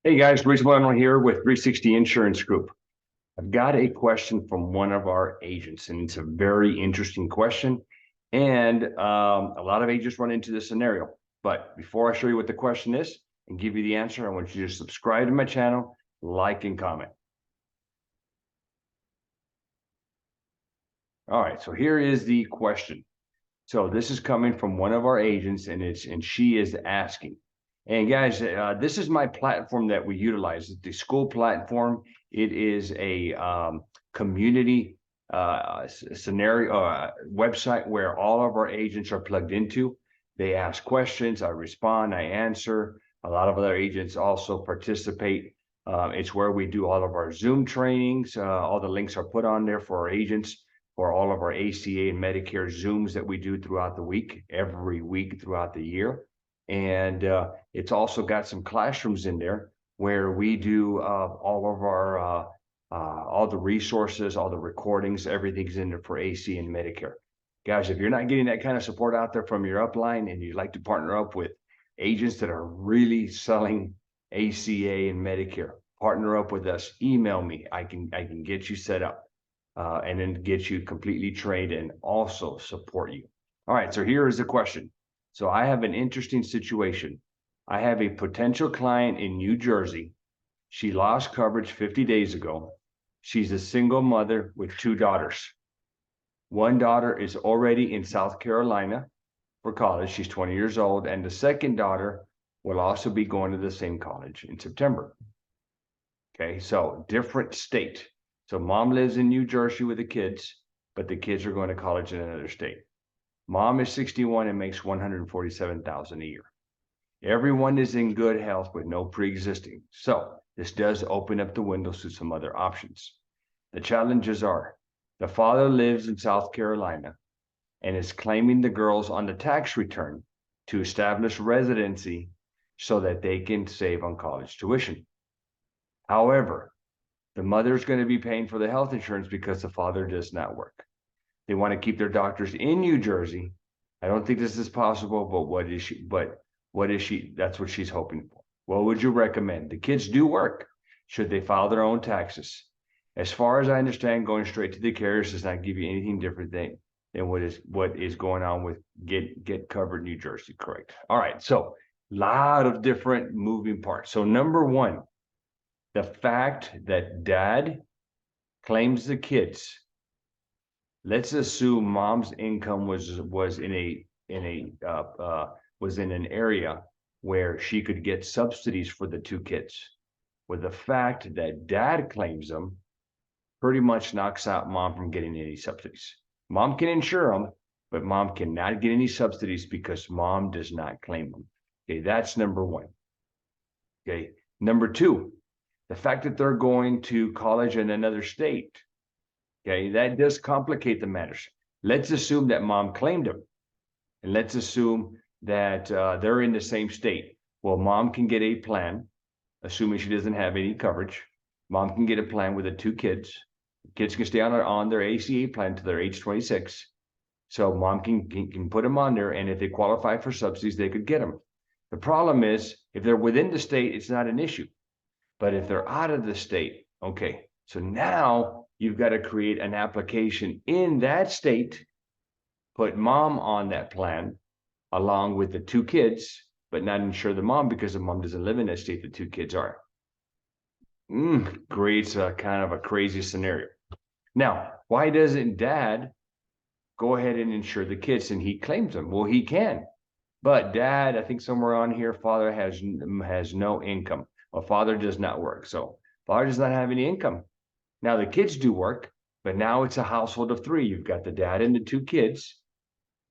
Hey guys, Bruce Lionel here with 360 Insurance Group. I've got a question from one of our agents, and it's a very interesting question. And a lot of agents run into this scenario. But before I show you what the question is and give you the answer, I want you to subscribe to my channel, like, and comment. All right, so here is the question. So this is coming from one of our agents, and she is asking. And guys, this is my platform that we utilize. It's the school platform. It is a community scenario website where all of our agents are plugged into. They ask questions, I respond, I answer. A lot of other agents also participate. It's where we do all of our Zoom trainings. All the links are put on there for our agents, for all of our ACA and Medicare Zooms that we do throughout the week, every week throughout the year. And it's also got some classrooms in there where we do all of our, all the resources, all the recordings, everything's in there for ACA and Medicare. Guys, if you're not getting that kind of support out there from your upline and you'd like to partner up with agents that are really selling ACA and Medicare, partner up with us, email me. I can get you set up and then get you completely trained and also support you. All right, so here is the question. So I have an interesting situation. I have a potential client in New Jersey. She lost coverage 50 days ago. She's a single mother with 2 daughters. One daughter is already in South Carolina for college. She's 20 years old. And the second daughter will also be going to the same college in September. Okay, so different state. So mom lives in New Jersey with the kids, but the kids are going to college in another state. Mom is 61 and makes $147,000 a year. Everyone is in good health with no pre-existing. So this does open up the windows to some other options. The challenges are the father lives in South Carolina and is claiming the girls on the tax return to establish residency so that they can save on college tuition. However, the mother is going to be paying for the health insurance because the father does not work. They want to keep their doctors in New Jersey. I don't think this is possible, but what is she? That's what she's hoping for. What would you recommend? The kids do work. Should they file their own taxes? As far as I understand, going straight to the carriers does not give you anything different than what is going on with Get Covered New Jersey, correct? All right, so a lot of different moving parts. So number one, the fact that dad claims the kids. Let's assume mom's income was in an area where she could get subsidies for the 2 kids. With the fact that dad claims them, pretty much knocks out mom from getting any subsidies. Mom can insure them, but mom cannot get any subsidies because mom does not claim them. Okay, that's number one. Okay, number two, the fact that they're going to college in another state. Okay, that does complicate the matters. Let's assume that mom claimed them, and let's assume that they're in the same state. Well, mom can get a plan, assuming she doesn't have any coverage. Mom can get a plan with the 2 kids. Kids can stay on their ACA plan to their age 26. So mom can put them on there, and if they qualify for subsidies, they could get them. The problem is, if they're within the state, it's not an issue. But if they're out of the state, okay, so now you've got to create an application in that state, put mom on that plan along with the 2 kids, but not insure the mom because the mom doesn't live in that state the 2 kids are. Creates a kind of a crazy scenario. Now, why doesn't dad go ahead and insure the kids and he claims them? Well, he can, but dad, I think somewhere on here, father has no income. Well, father does not work. So father does not have any income. Now the kids do work, but now it's a household of 3. You've got the dad and the 2 kids.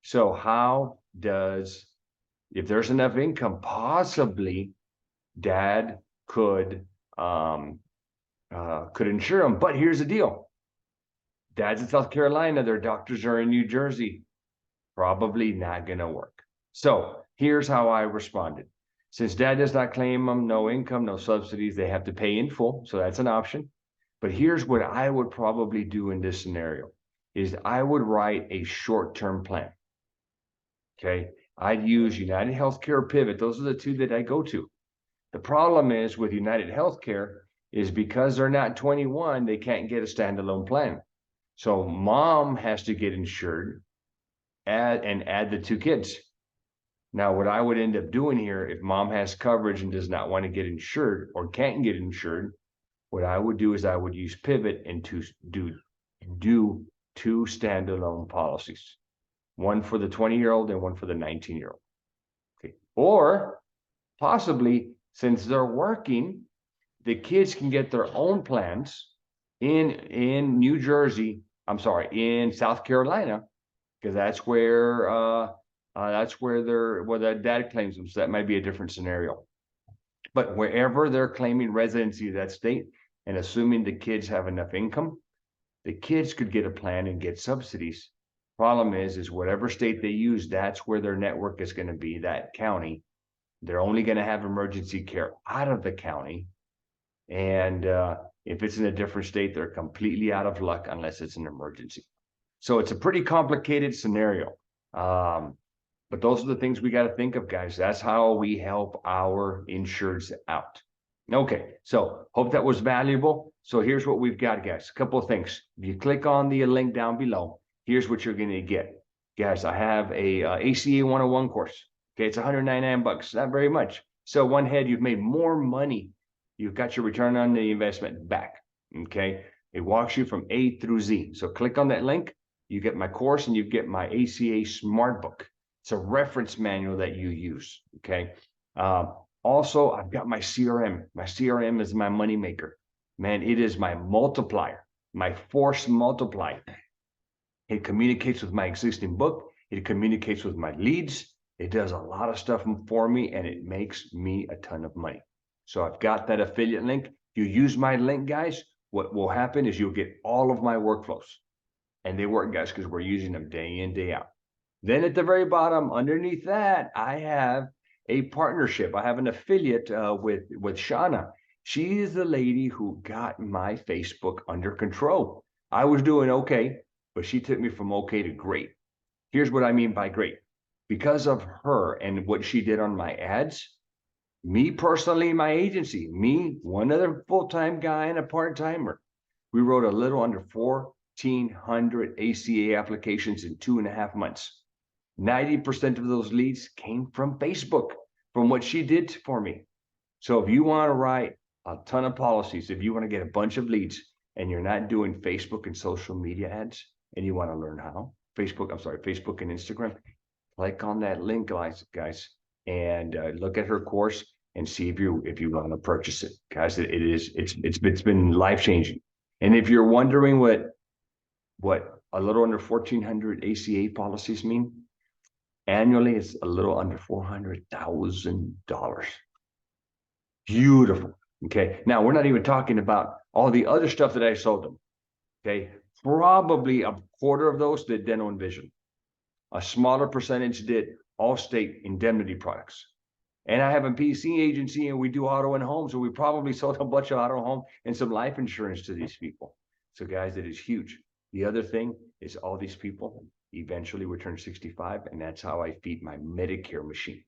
So how does, if there's enough income, possibly dad could insure them. But here's the deal. Dad's in South Carolina. Their doctors are in New Jersey. Probably not going to work. So here's how I responded. Since dad does not claim them, no income, no subsidies, they have to pay in full. So that's an option. But here's what I would probably do in this scenario is I would write a short-term plan. Okay. I'd use United Healthcare Pivot. Those are the 2 that I go to. The problem is with United Healthcare is because they're not 21, they can't get a standalone plan. So mom has to get insured and add the 2 kids. Now, what I would end up doing here, if mom has coverage and does not want to get insured or can't get insured, what I would do is I would use Pivot and to do 2 standalone policies, one for the 20-year-old and one for the 19-year-old. Okay. Or possibly, since they're working, the kids can get their own plans in New Jersey. I'm sorry, in South Carolina, because that's where their dad claims them. So that might be a different scenario. But wherever they're claiming residency of that state, and assuming the kids have enough income, the kids could get a plan and get subsidies. Problem is whatever state they use, that's where their network is going to be, that county. They're only going to have emergency care out of the county. And if it's in a different state, they're completely out of luck unless it's an emergency. So it's a pretty complicated scenario. But those are the things we got to think of, guys. That's how we help our insureds out. Okay, so hope that was valuable. So here's what we've got, guys. A couple of things. If you click on the link down below, here's what you're going to get. Guys, I have a ACA 101 course. Okay, it's $199, not very much. So one head, you've made more money. You've got your return on the investment back. Okay, it walks you from A through Z. So click on that link. You get my course and you get my ACA Smart Book. It's a reference manual that you use. Okay. Also, I've got my CRM. My CRM is my money maker. Man, it is my multiplier, my force multiplier. It communicates with my existing book. It communicates with my leads. It does a lot of stuff for me, and it makes me a ton of money. So I've got that affiliate link. If you use my link, guys, what will happen is you'll get all of my workflows. And they work, guys, because we're using them day in, day out. Then at the very bottom, underneath that, I have a partnership. I have an affiliate with Shauna. She is the lady who got my Facebook under control. I was doing okay, but she took me from okay to great. Here's what I mean by great. Because of her and what she did on my ads, me personally, my agency, me, one other full-time guy and a part-timer, we wrote a little under 1,400 ACA applications in 2.5 months. 90% of those leads came from Facebook, from what she did for me. So if you want to write a ton of policies, if you want to get a bunch of leads and you're not doing Facebook and social media ads and you want to learn how, Facebook and Instagram, click on that link, guys, and look at her course and see if you want to purchase it. Guys, it's been life-changing. And if you're wondering what a little under 1,400 ACA policies mean, annually, it's a little under $400,000. Beautiful. Okay. Now, we're not even talking about all the other stuff that I sold them. Okay. Probably a quarter of those did dental and vision. A smaller percentage did Allstate indemnity products. And I have a PC agency and we do auto and home. So we probably sold a bunch of auto, home, and some life insurance to these people. So guys, it is huge. The other thing is all these people eventually will turn 65, and that's how I feed my Medicare machine.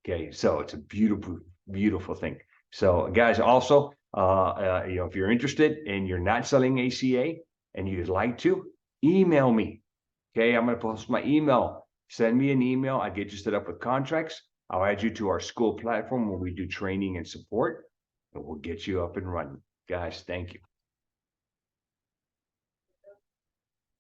Okay, so it's a beautiful, beautiful thing. So guys, also, if you're interested and you're not selling ACA and you'd like to, email me. Okay, I'm going to post my email. Send me an email. I get you set up with contracts. I'll add you to our school platform where we do training and support, and we'll get you up and running. Guys, thank you.